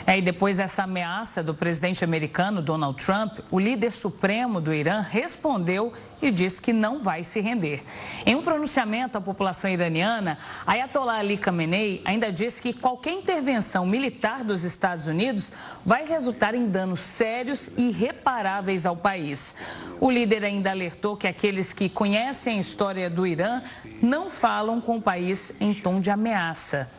E depois dessa ameaça do presidente americano, Donald Trump, o líder supremo do Irã respondeu e disse que não vai se render. Em um pronunciamento à população iraniana, Ayatollah Ali Khamenei ainda disse que qualquer intervenção militar dos Estados Unidos vai resultar em danos sérios e irreparáveis ao país. O líder ainda alertou que aqueles que conhecem a história do Irã não falam com o país em tom de ameaça.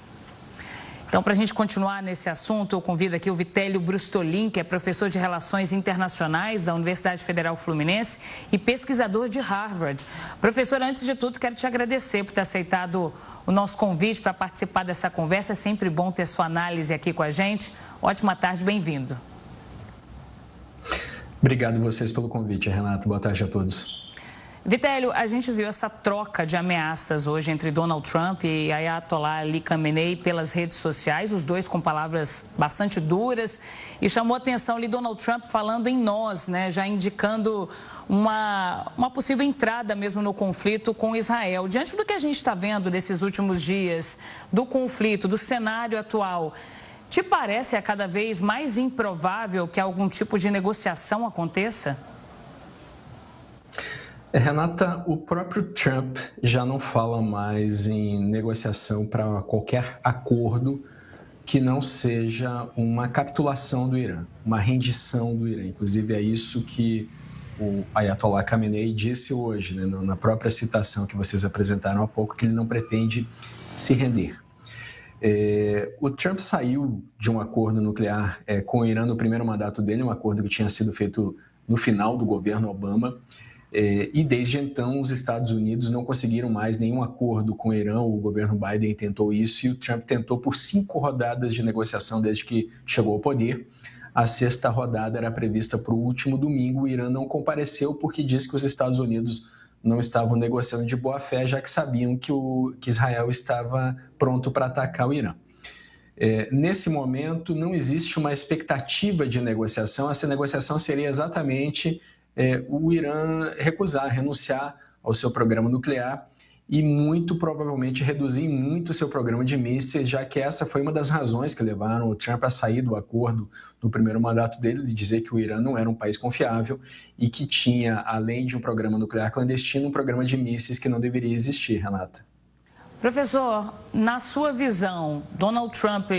Então, para a gente continuar nesse assunto, eu convido aqui o Vitélio Brustolin, que é professor de Relações Internacionais da Universidade Federal Fluminense e pesquisador de Harvard. Professor, antes de tudo, quero te agradecer por ter aceitado o nosso convite para participar dessa conversa. É sempre bom ter sua análise aqui com a gente. Ótima tarde, bem-vindo. Obrigado a vocês pelo convite, Renata. Boa tarde a todos. Vitélio, a gente viu essa troca de ameaças hoje entre Donald Trump e Ayatollah Ali Khamenei pelas redes sociais, os dois com palavras bastante duras, e chamou a atenção ali Donald Trump falando em nós, né, já indicando uma possível entrada mesmo no conflito com Israel. Diante do que a gente está vendo nesses últimos dias, do conflito, do cenário atual, te parece a cada vez mais improvável que algum tipo de negociação aconteça? Renata, o próprio Trump já não fala mais em negociação para qualquer acordo que não seja uma capitulação do Irã, uma rendição do Irã. Inclusive, é isso que o Ayatollah Khamenei disse hoje, né, na própria citação que vocês apresentaram há pouco, que ele não pretende se render. O Trump saiu de um acordo nuclear com o Irã no primeiro mandato dele, um acordo que tinha sido feito no final do governo Obama, e desde então os Estados Unidos não conseguiram mais nenhum acordo com o Irã. O governo Biden tentou isso e o Trump tentou por 5 rodadas de negociação desde que chegou ao poder. A 6ª rodada era prevista para o último domingo. O Irã não compareceu porque disse que os Estados Unidos não estavam negociando de boa fé, já que sabiam que Israel estava pronto para atacar o Irã. Nesse momento não existe uma expectativa de negociação. Essa negociação seria exatamente o Irã renunciar ao seu programa nuclear e muito provavelmente reduzir muito o seu programa de mísseis, já que essa foi uma das razões que levaram o Trump a sair do acordo no primeiro mandato dele, de dizer que o Irã não era um país confiável e que tinha, além de um programa nuclear clandestino, um programa de mísseis que não deveria existir, Renata. Professor, na sua visão, Donald Trump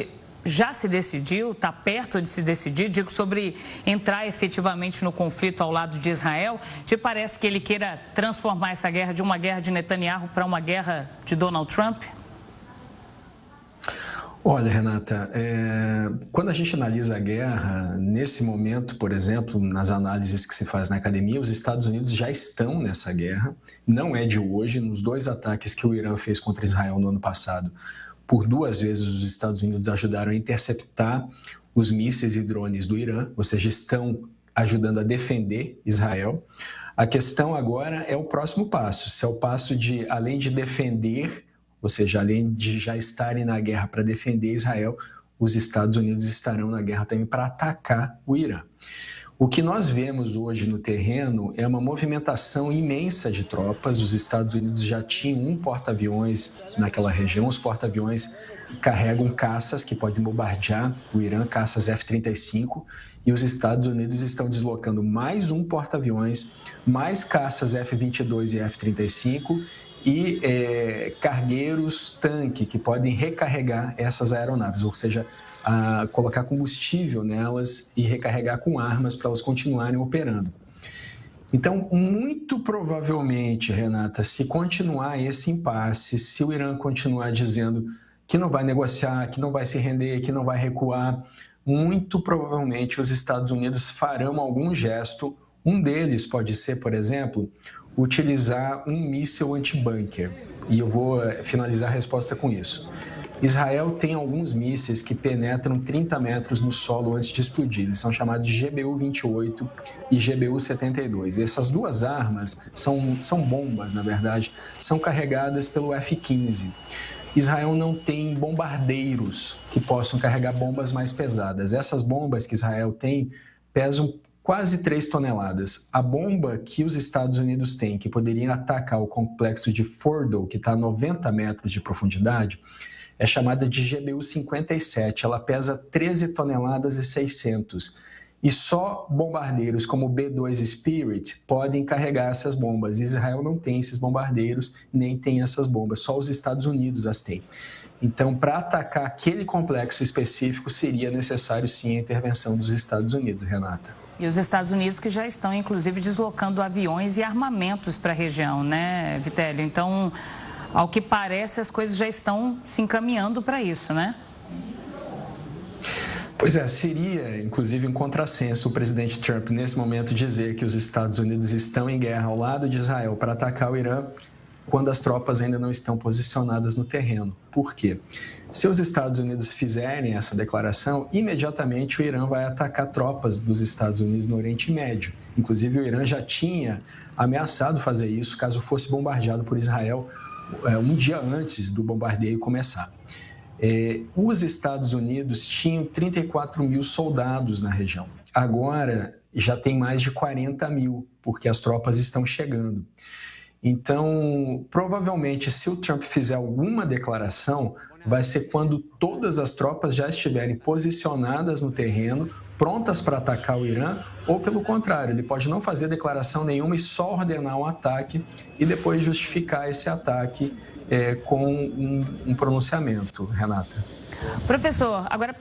já se decidiu, está perto de se decidir, digo, sobre entrar efetivamente no conflito ao lado de Israel? Te parece que ele queira transformar essa guerra de uma guerra de Netanyahu para uma guerra de Donald Trump? Olha, Renata, quando a gente analisa a guerra, nesse momento, por exemplo, nas análises que se faz na academia, os Estados Unidos já estão nessa guerra, não é de hoje. Nos 2 ataques que o Irã fez contra Israel no ano passado, por 2 vezes os Estados Unidos ajudaram a interceptar os mísseis e drones do Irã, ou seja, estão ajudando a defender Israel. A questão agora é o próximo passo, se é o passo de, além de defender, ou seja, além de já estarem na guerra para defender Israel, os Estados Unidos estarão na guerra também para atacar o Irã. O que nós vemos hoje no terreno é uma movimentação imensa de tropas. Os Estados Unidos já tinham um porta-aviões naquela região. Os porta-aviões carregam caças que podem bombardear o Irã, caças F-35, e os Estados Unidos estão deslocando mais um porta-aviões, mais caças F-22 e F-35 e cargueiros tanque que podem recarregar essas aeronaves, ou seja, a colocar combustível nelas e recarregar com armas para elas continuarem operando. Então, muito provavelmente, Renata, se continuar esse impasse, se o Irã continuar dizendo que não vai negociar, que não vai se render, que não vai recuar, muito provavelmente os Estados Unidos farão algum gesto. Um deles pode ser, por exemplo, utilizar um míssil anti-bunker. E eu vou finalizar a resposta com isso. Israel tem alguns mísseis que penetram 30 metros no solo antes de explodir. Eles são chamados de GBU-28 e GBU-72. Essas 2 armas são bombas, na verdade, são carregadas pelo F-15. Israel não tem bombardeiros que possam carregar bombas mais pesadas. Essas bombas que Israel tem pesam quase 3 toneladas. A bomba que os Estados Unidos têm, que poderia atacar o complexo de Fordow, que está a 90 metros de profundidade, é chamada de GBU-57, ela pesa 13 toneladas e 600. E só bombardeiros como o B-2 Spirit podem carregar essas bombas. Israel não tem esses bombardeiros, nem tem essas bombas, só os Estados Unidos as têm. Então, para atacar aquele complexo específico, seria necessário sim a intervenção dos Estados Unidos, Renata. E os Estados Unidos que já estão, inclusive, deslocando aviões e armamentos para a região, né, Vitélio? Então, ao que parece, as coisas já estão se encaminhando para isso, né? Pois é, seria, inclusive, um contrassenso o presidente Trump, nesse momento, dizer que os Estados Unidos estão em guerra ao lado de Israel para atacar o Irã, quando as tropas ainda não estão posicionadas no terreno. Por quê? Se os Estados Unidos fizerem essa declaração, imediatamente o Irã vai atacar tropas dos Estados Unidos no Oriente Médio. Inclusive, o Irã já tinha ameaçado fazer isso caso fosse bombardeado por Israel um dia antes do bombardeio começar. Os Estados Unidos tinham 34 mil soldados na região. Agora já tem mais de 40 mil, porque as tropas estão chegando. Então, provavelmente, se o Trump fizer alguma declaração, vai ser quando todas as tropas já estiverem posicionadas no terreno, prontas para atacar o Irã, ou pelo contrário, ele pode não fazer declaração nenhuma e só ordenar um ataque e depois justificar esse ataque com um pronunciamento, Renata. Professor, agora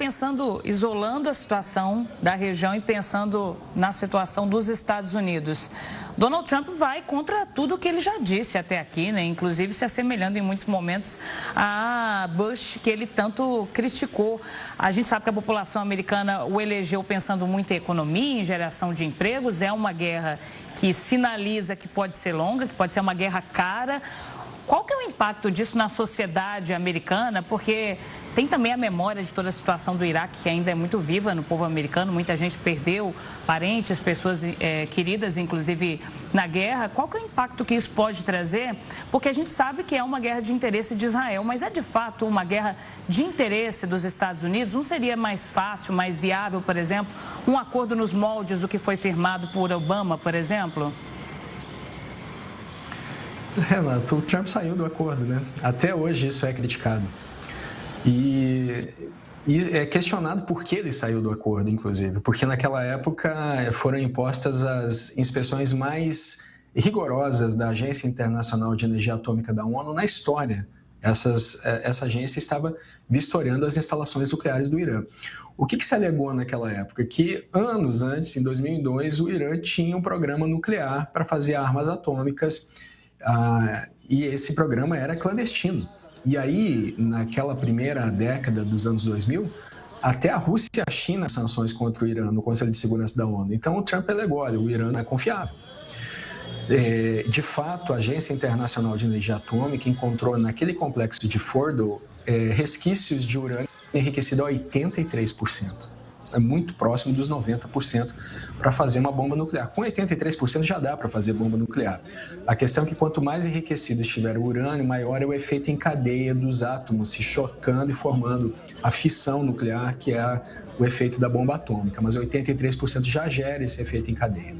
isolando a situação da região e pensando na situação dos Estados Unidos, Donald Trump vai contra tudo que ele já disse até aqui, né? Inclusive se assemelhando em muitos momentos a Bush, que ele tanto criticou. A gente sabe que a população americana o elegeu pensando muito em economia, em geração de empregos. É uma guerra que sinaliza que pode ser longa, que pode ser uma guerra cara. Qual que é o impacto disso na sociedade americana? Porque tem também a memória de toda a situação do Iraque, que ainda é muito viva no povo americano. Muita gente perdeu parentes, pessoas queridas, inclusive, na guerra. Qual que é o impacto que isso pode trazer? Porque a gente sabe que é uma guerra de interesse de Israel, mas é de fato uma guerra de interesse dos Estados Unidos? Não seria mais fácil, mais viável, por exemplo, um acordo nos moldes do que foi firmado por Obama, por exemplo? Renato, o Trump saiu do acordo, né? Até hoje isso é criticado. E é questionado por que ele saiu do acordo, inclusive. Porque naquela época foram impostas as inspeções mais rigorosas da Agência Internacional de Energia Atômica da ONU na história. Essa agência estava vistoriando as instalações nucleares do Irã. O que se alegou naquela época? Que anos antes, em 2002, o Irã tinha um programa nuclear para fazer armas atômicas. E esse programa era clandestino. E aí, naquela primeira década dos anos 2000, até a Rússia e a China sanções contra o Irã no Conselho de Segurança da ONU. Então, o Trump alegou, olha, o Irã não é confiável. De fato, a Agência Internacional de Energia Atômica encontrou naquele complexo de Fordow resquícios de urânio enriquecido a 83%. É muito próximo dos 90% para fazer uma bomba nuclear. Com 83% já dá para fazer bomba nuclear. A questão é que quanto mais enriquecido estiver o urânio, maior é o efeito em cadeia dos átomos se chocando e formando a fissão nuclear, que é o efeito da bomba atômica. Mas 83% já gera esse efeito em cadeia.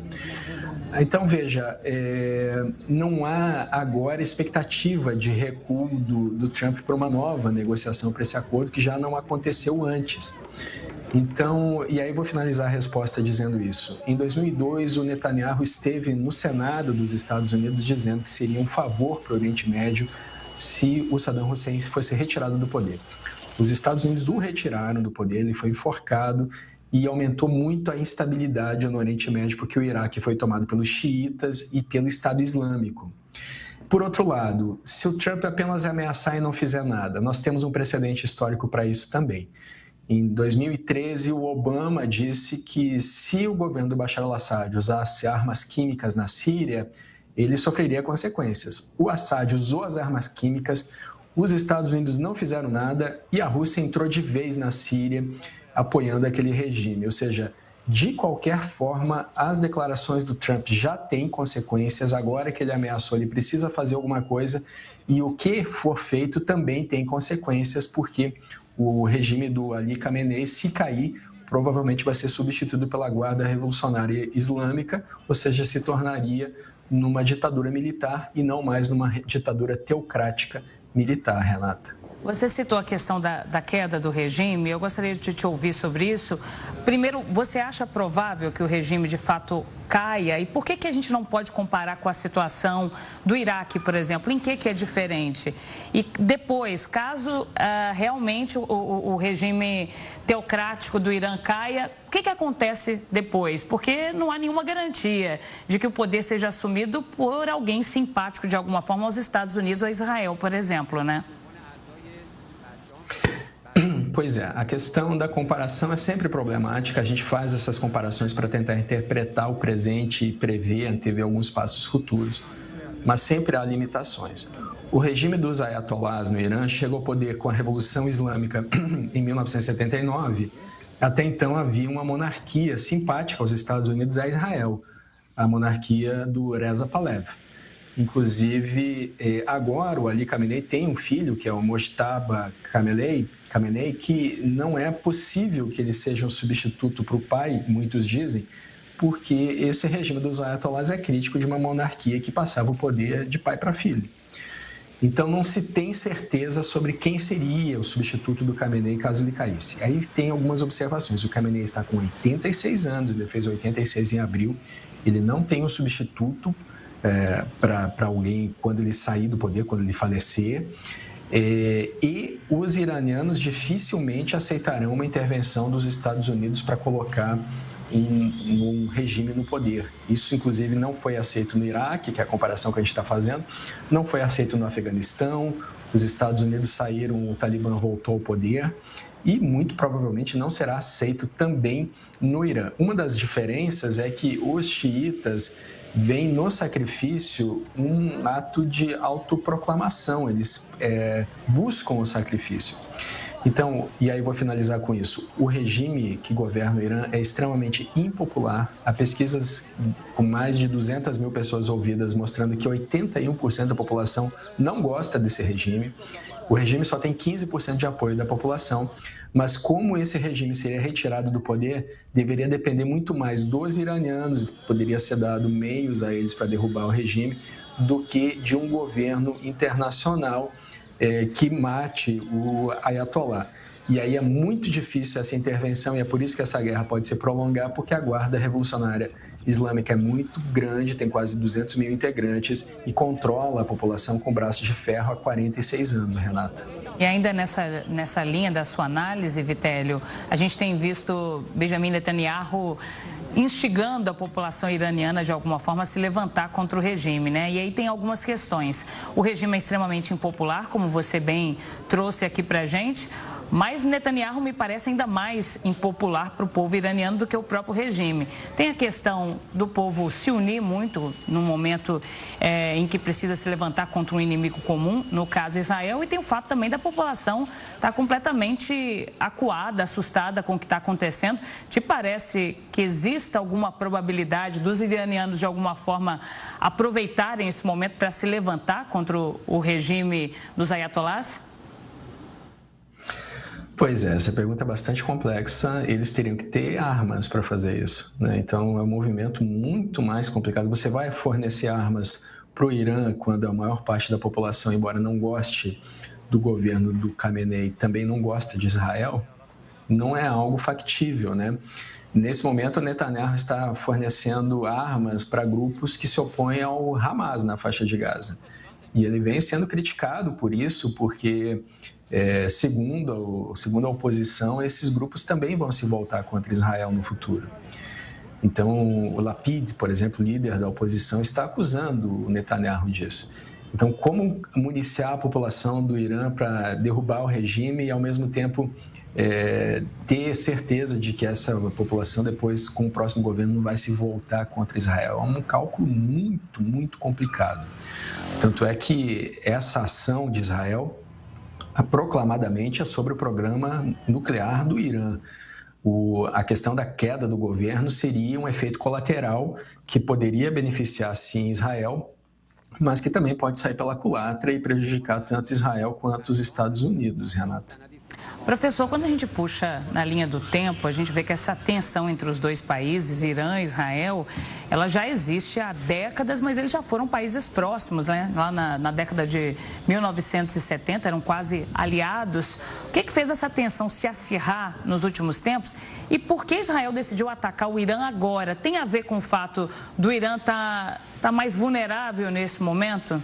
Então, veja, não há agora expectativa de recuo do Trump para uma nova negociação para esse acordo, que já não aconteceu antes. Então, e aí vou finalizar a resposta dizendo isso. Em 2002, o Netanyahu esteve no Senado dos Estados Unidos dizendo que seria um favor para o Oriente Médio se o Saddam Hussein fosse retirado do poder. Os Estados Unidos o retiraram do poder, ele foi enforcado e aumentou muito a instabilidade no Oriente Médio, porque o Iraque foi tomado pelos xiitas e pelo Estado Islâmico. Por outro lado, se o Trump apenas ameaçar e não fizer nada, nós temos um precedente histórico para isso também. Em 2013, o Obama disse que se o governo do Bashar al-Assad usasse armas químicas na Síria, ele sofreria consequências. O Assad usou as armas químicas, os Estados Unidos não fizeram nada e a Rússia entrou de vez na Síria, apoiando aquele regime. Ou seja, de qualquer forma, as declarações do Trump já têm consequências. Agora que ele ameaçou, ele precisa fazer alguma coisa e o que for feito também tem consequências, porque o regime do Ali Khamenei, se cair, provavelmente vai ser substituído pela Guarda Revolucionária Islâmica, ou seja, se tornaria numa ditadura militar e não mais numa ditadura teocrática militar, Renata. Você citou a questão da queda do regime, eu gostaria de te ouvir sobre isso. Primeiro, você acha provável que o regime de fato caia? E por que a gente não pode comparar com a situação do Iraque, por exemplo? Em que é diferente? E depois, caso realmente o regime teocrático do Irã caia, o que acontece depois? Porque não há nenhuma garantia de que o poder seja assumido por alguém simpático de alguma forma aos Estados Unidos ou a Israel, por exemplo, né? Pois é, a questão da comparação é sempre problemática. A gente faz essas comparações para tentar interpretar o presente e prever, antever alguns passos futuros, mas sempre há limitações. O regime dos ayatolás no Irã chegou ao poder com a Revolução Islâmica em 1979. Até então havia uma monarquia simpática aos Estados Unidos e a Israel, a monarquia do Reza Pahlavi. Inclusive, agora o Ali Khamenei tem um filho, que é o Mojtaba Khamenei, que não é possível que ele seja um substituto para o pai, muitos dizem, porque esse regime dos ayatolás é crítico de uma monarquia que passava o poder de pai para filho. Então, não se tem certeza sobre quem seria o substituto do Khamenei caso ele caísse. Aí tem algumas observações. O Khamenei está com 86 anos, ele fez 86 em abril, ele não tem um substituto para alguém quando ele sair do poder, quando ele falecer. E os iranianos dificilmente aceitarão uma intervenção dos Estados Unidos para colocar um regime no poder. Isso, inclusive, não foi aceito no Iraque, que é a comparação que a gente está fazendo, não foi aceito no Afeganistão, os Estados Unidos saíram, o Talibã voltou ao poder e, muito provavelmente, não será aceito também no Irã. Uma das diferenças é que os xiitas veem no sacrifício um ato de autoproclamação, eles buscam o sacrifício. Então, e aí vou finalizar com isso, o regime que governa o Irã é extremamente impopular. Há pesquisas com mais de 200 mil pessoas ouvidas mostrando que 81% da população não gosta desse regime. O regime só tem 15% de apoio da população, mas como esse regime seria retirado do poder, deveria depender muito mais dos iranianos, poderia ser dado meios a eles para derrubar o regime, do que de um governo internacional que mate o ayatolá. E aí é muito difícil essa intervenção e é por isso que essa guerra pode se prolongar, porque a Guarda Revolucionária Islâmica é muito grande, tem quase 200 mil integrantes e controla a população com braço de ferro há 46 anos, Renata. E ainda nessa linha da sua análise, Vitélio, a gente tem visto Benjamin Netanyahu instigando a população iraniana, de alguma forma, a se levantar contra o regime, né? E aí tem algumas questões. O regime é extremamente impopular, como você bem trouxe aqui pra gente, mas Netanyahu me parece ainda mais impopular para o povo iraniano do que o próprio regime. Tem a questão do povo se unir muito no momento em que precisa se levantar contra um inimigo comum, no caso Israel, e tem o fato também da população estar completamente acuada, assustada com o que está acontecendo. Te parece que exista alguma probabilidade dos iranianos, de alguma forma, aproveitarem esse momento para se levantar contra o regime dos ayatolás? Pois é, essa pergunta é bastante complexa. Eles teriam que ter armas para fazer isso, né? Então, é um movimento muito mais complicado. Você vai fornecer armas para o Irã quando a maior parte da população, embora não goste do governo do Khamenei, também não gosta de Israel? Não é algo factível, né? Nesse momento, o Netanyahu está fornecendo armas para grupos que se opõem ao Hamas na faixa de Gaza. E ele vem sendo criticado por isso, porque... segundo a oposição, esses grupos também vão se voltar contra Israel no futuro. Então, o Lapid, por exemplo, líder da oposição, está acusando o Netanyahu disso. Então, como municiar a população do Irã para derrubar o regime e, ao mesmo tempo, ter certeza de que essa população, depois, com o próximo governo, não vai se voltar contra Israel? É um cálculo muito, muito complicado. Tanto é que essa ação de Israel proclamadamente é sobre o programa nuclear do Irã. A questão da queda do governo seria um efeito colateral que poderia beneficiar, sim, Israel, mas que também pode sair pela culatra e prejudicar tanto Israel quanto os Estados Unidos, Renata. Professor, quando a gente puxa na linha do tempo, a gente vê que essa tensão entre os dois países, Irã e Israel, ela já existe há décadas, mas eles já foram países próximos, né? Lá na década de 1970, eram quase aliados. O que fez essa tensão se acirrar nos últimos tempos? E por que Israel decidiu atacar o Irã agora? Tem a ver com o fato do Irã estar mais vulnerável nesse momento?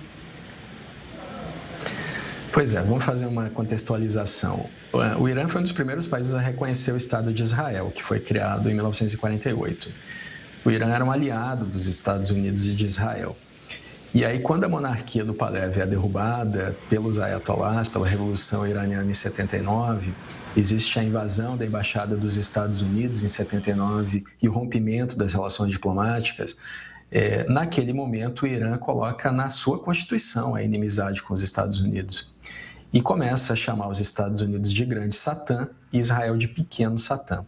Pois é, vamos fazer uma contextualização. O Irã foi um dos primeiros países a reconhecer o Estado de Israel, que foi criado em 1948. O Irã era um aliado dos Estados Unidos e de Israel. E aí, quando a monarquia do Pahlavi é derrubada pelos ayatollahs, pela Revolução Iraniana em 79, existe a invasão da Embaixada dos Estados Unidos em 79 e o rompimento das relações diplomáticas. Naquele momento, o Irã coloca na sua Constituição a inimizade com os Estados Unidos e começa a chamar os Estados Unidos de grande Satã e Israel de pequeno Satã.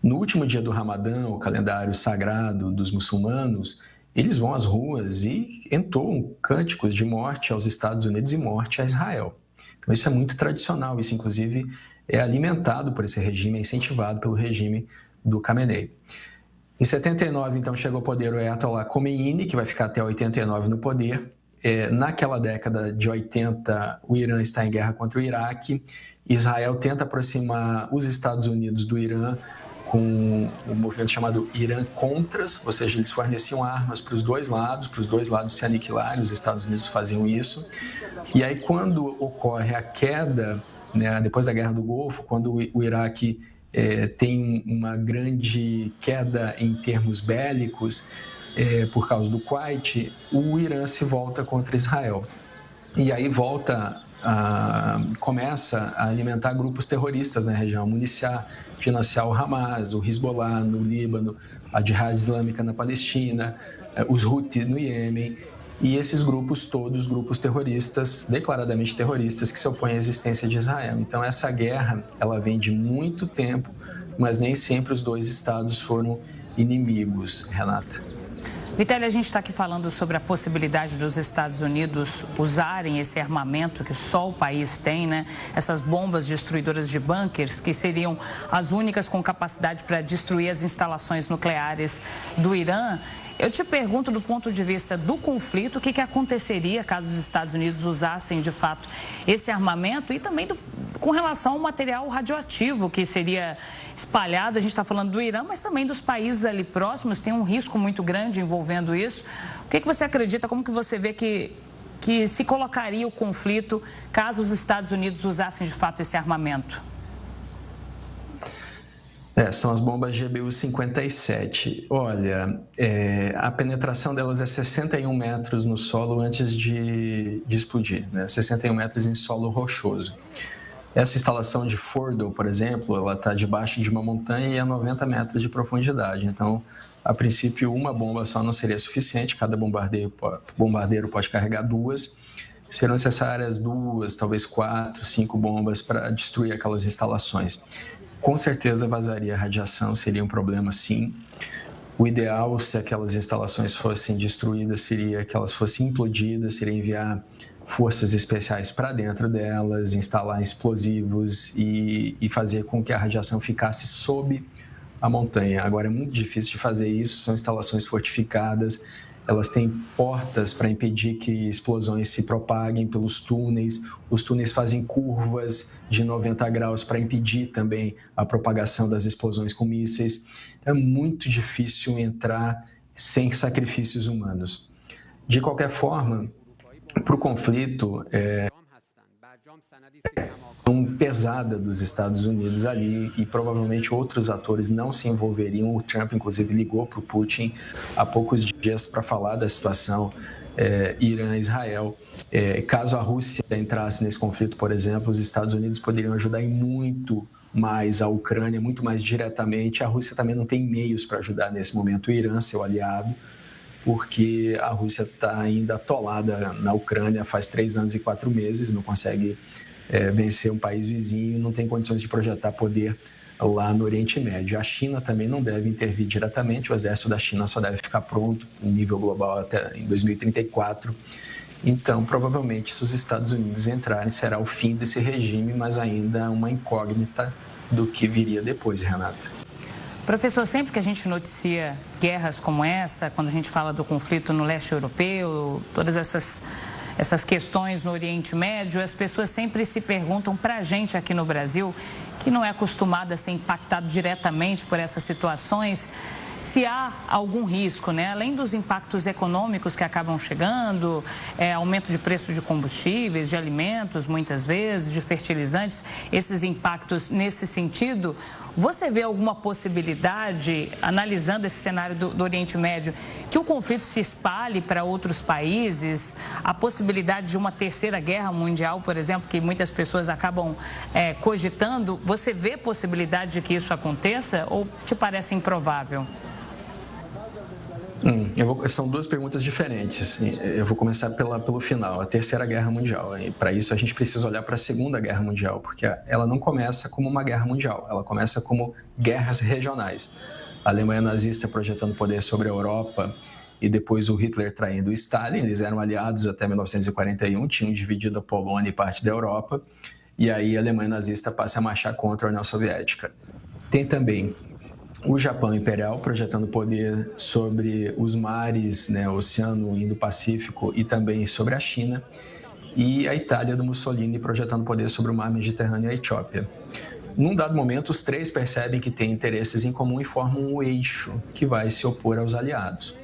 No último dia do Ramadã, o calendário sagrado dos muçulmanos, eles vão às ruas e entoam cânticos de morte aos Estados Unidos e morte a Israel. Então, isso é muito tradicional, isso inclusive é alimentado por esse regime, é incentivado pelo regime do Khamenei. Em 79, então, chegou ao poder o Ayatollah Khomeini, que vai ficar até 89 no poder. Naquela década de 80, o Irã está em guerra contra o Iraque. Israel tenta aproximar os Estados Unidos do Irã com um movimento chamado Irã Contras, ou seja, eles forneciam armas para os dois lados se aniquilarem, os Estados Unidos faziam isso. E aí, quando ocorre a queda, né, depois da Guerra do Golfo, quando o Iraque tem uma grande queda em termos bélicos por causa do Kuwait, o Irã se volta contra Israel. E aí começa a alimentar grupos terroristas na região, municiar, financiar o Hamas, o Hezbollah no Líbano, a Jihad Islâmica na Palestina, os Houthis no Iêmen. E esses grupos todos, grupos terroristas, declaradamente terroristas, que se opõem à existência de Israel. Então, essa guerra, ela vem de muito tempo, mas nem sempre os dois estados foram inimigos, Renata. Vitélia, a gente está aqui falando sobre a possibilidade dos Estados Unidos usarem esse armamento que só o país tem, né? Essas bombas destruidoras de bunkers, que seriam as únicas com capacidade para destruir as instalações nucleares do Irã. Eu te pergunto, do ponto de vista do conflito, o que aconteceria caso os Estados Unidos usassem, de fato, esse armamento e também com relação ao material radioativo que seria espalhado. A gente está falando do Irã, mas também dos países ali próximos, tem um risco muito grande envolvendo isso. O que você acredita, como que você vê que se colocaria o conflito caso os Estados Unidos usassem, de fato, esse armamento? São as bombas GBU-57. Olha, a penetração delas é 61 metros no solo antes de explodir, né? 61 metros em solo rochoso. Essa instalação de Fordow, por exemplo, ela está debaixo de uma montanha e a 90 metros de profundidade. Então, a princípio, uma bomba só não seria suficiente. Cada bombardeiro pode carregar duas. Serão necessárias 2, talvez 4, 5 bombas para destruir aquelas instalações. Com certeza vazaria radiação, seria um problema sim. O ideal, se aquelas instalações fossem destruídas, seria que elas fossem implodidas, seria enviar forças especiais para dentro delas, instalar explosivos e fazer com que a radiação ficasse sob a montanha. Agora, é muito difícil de fazer isso, são instalações fortificadas, elas têm portas para impedir que explosões se propaguem pelos túneis. Os túneis fazem curvas de 90 graus para impedir também a propagação das explosões com mísseis. Então, é muito difícil entrar sem sacrifícios humanos. De qualquer forma, para o conflito, pesada dos Estados Unidos ali e provavelmente outros atores não se envolveriam. O Trump, inclusive, ligou para o Putin há poucos dias para falar da situação Irã-Israel. Caso a Rússia entrasse nesse conflito, por exemplo, os Estados Unidos poderiam ajudar em muito mais a Ucrânia, muito mais diretamente. A Rússia também não tem meios para ajudar nesse momento o Irã, seu aliado, porque a Rússia está ainda atolada na Ucrânia faz 3 anos e 4 meses, não consegue vencer um país vizinho, não tem condições de projetar poder lá no Oriente Médio. A China também não deve intervir diretamente, o exército da China só deve ficar pronto em nível global até em 2034. Então, provavelmente, se os Estados Unidos entrarem, será o fim desse regime, mas ainda uma incógnita do que viria depois, Renata. Professor, sempre que a gente noticia guerras como essa, quando a gente fala do conflito no leste europeu, todas essas questões no Oriente Médio, as pessoas sempre se perguntam para a gente aqui no Brasil, que não é acostumado a ser impactado diretamente por essas situações, se há algum risco, né? Além dos impactos econômicos que acabam chegando, aumento de preço de combustíveis, de alimentos, muitas vezes, de fertilizantes, esses impactos nesse sentido, você vê alguma possibilidade, analisando esse cenário do Oriente Médio, que o conflito se espalhe para outros países? A possibilidade de uma terceira guerra mundial, por exemplo, que muitas pessoas acabam cogitando, você vê possibilidade de que isso aconteça ou te parece improvável? São duas perguntas diferentes. Eu vou começar pelo final, a Terceira Guerra Mundial. E para isso a gente precisa olhar para a Segunda Guerra Mundial, porque ela não começa como uma guerra mundial, ela começa como guerras regionais. A Alemanha nazista projetando poder sobre a Europa e depois o Hitler traindo o Stalin. Eles eram aliados até 1941, tinham dividido a Polônia e parte da Europa. E aí a Alemanha nazista passa a marchar contra a União Soviética. Tem também o Japão Imperial projetando poder sobre os mares, né, Oceano Indo-Pacífico e também sobre a China, e a Itália do Mussolini projetando poder sobre o mar Mediterrâneo e a Etiópia. Num dado momento, os três percebem que têm interesses em comum e formam um eixo que vai se opor aos aliados.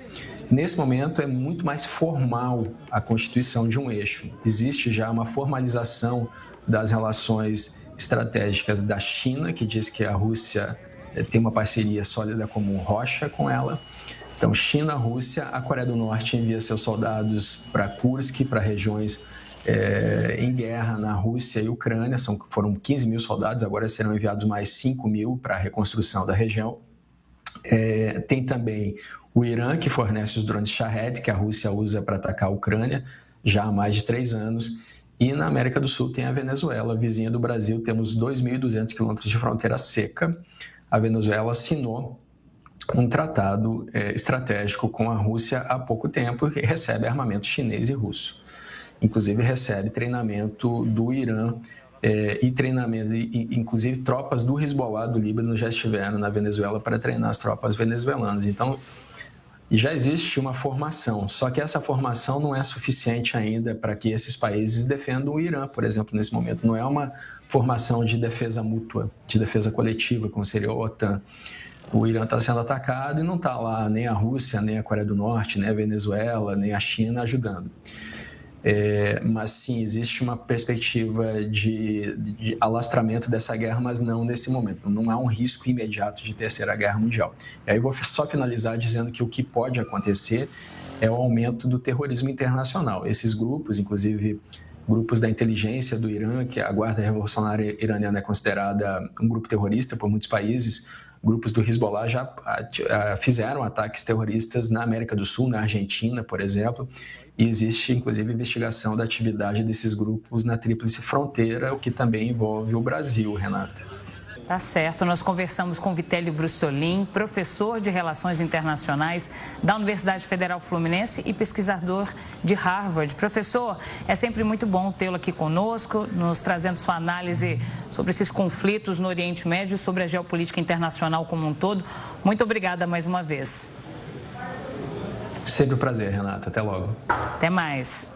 Nesse momento, é muito mais formal a constituição de um eixo. Existe já uma formalização das relações estratégicas da China, que diz que a Rússia tem uma parceria sólida como rocha com ela. Então, China, Rússia, a Coreia do Norte envia seus soldados para Kursk, para regiões em guerra na Rússia e Ucrânia. Foram 15 mil soldados, agora serão enviados mais 5 mil para a reconstrução da região. Tem também o Irã, que fornece os drones Shahed, que a Rússia usa para atacar a Ucrânia já há mais de 3 anos. E na América do Sul tem a Venezuela, vizinha do Brasil. Temos 2.200 quilômetros de fronteira seca. A Venezuela assinou um tratado estratégico com a Rússia há pouco tempo e recebe armamento chinês e russo. Inclusive recebe treinamento do Irã e treinamento, inclusive tropas do Hezbollah do Líbano já estiveram na Venezuela para treinar as tropas venezuelanas. Então, já existe uma formação, só que essa formação não é suficiente ainda para que esses países defendam o Irã, por exemplo, nesse momento. Não é uma formação de defesa mútua, de defesa coletiva, como seria a OTAN. O Irã está sendo atacado e não está lá nem a Rússia, nem a Coreia do Norte, nem a Venezuela, nem a China ajudando. Mas sim, existe uma perspectiva de alastramento dessa guerra, mas não nesse momento. Não há um risco imediato de terceira guerra mundial. E aí eu vou só finalizar dizendo que o que pode acontecer é o aumento do terrorismo internacional. Esses grupos, inclusive grupos da inteligência do Irã, que a Guarda Revolucionária Iraniana é considerada um grupo terrorista por muitos países, grupos do Hezbollah já fizeram ataques terroristas na América do Sul, na Argentina, por exemplo, e existe, inclusive, investigação da atividade desses grupos na Tríplice Fronteira, o que também envolve o Brasil, Renata. Tá certo. Nós conversamos com Vitélio Brustolin, professor de Relações Internacionais da Universidade Federal Fluminense e pesquisador de Harvard. Professor, é sempre muito bom tê-lo aqui conosco, nos trazendo sua análise sobre esses conflitos no Oriente Médio e sobre a geopolítica internacional como um todo. Muito obrigada mais uma vez. Sempre um prazer, Renata. Até logo. Até mais.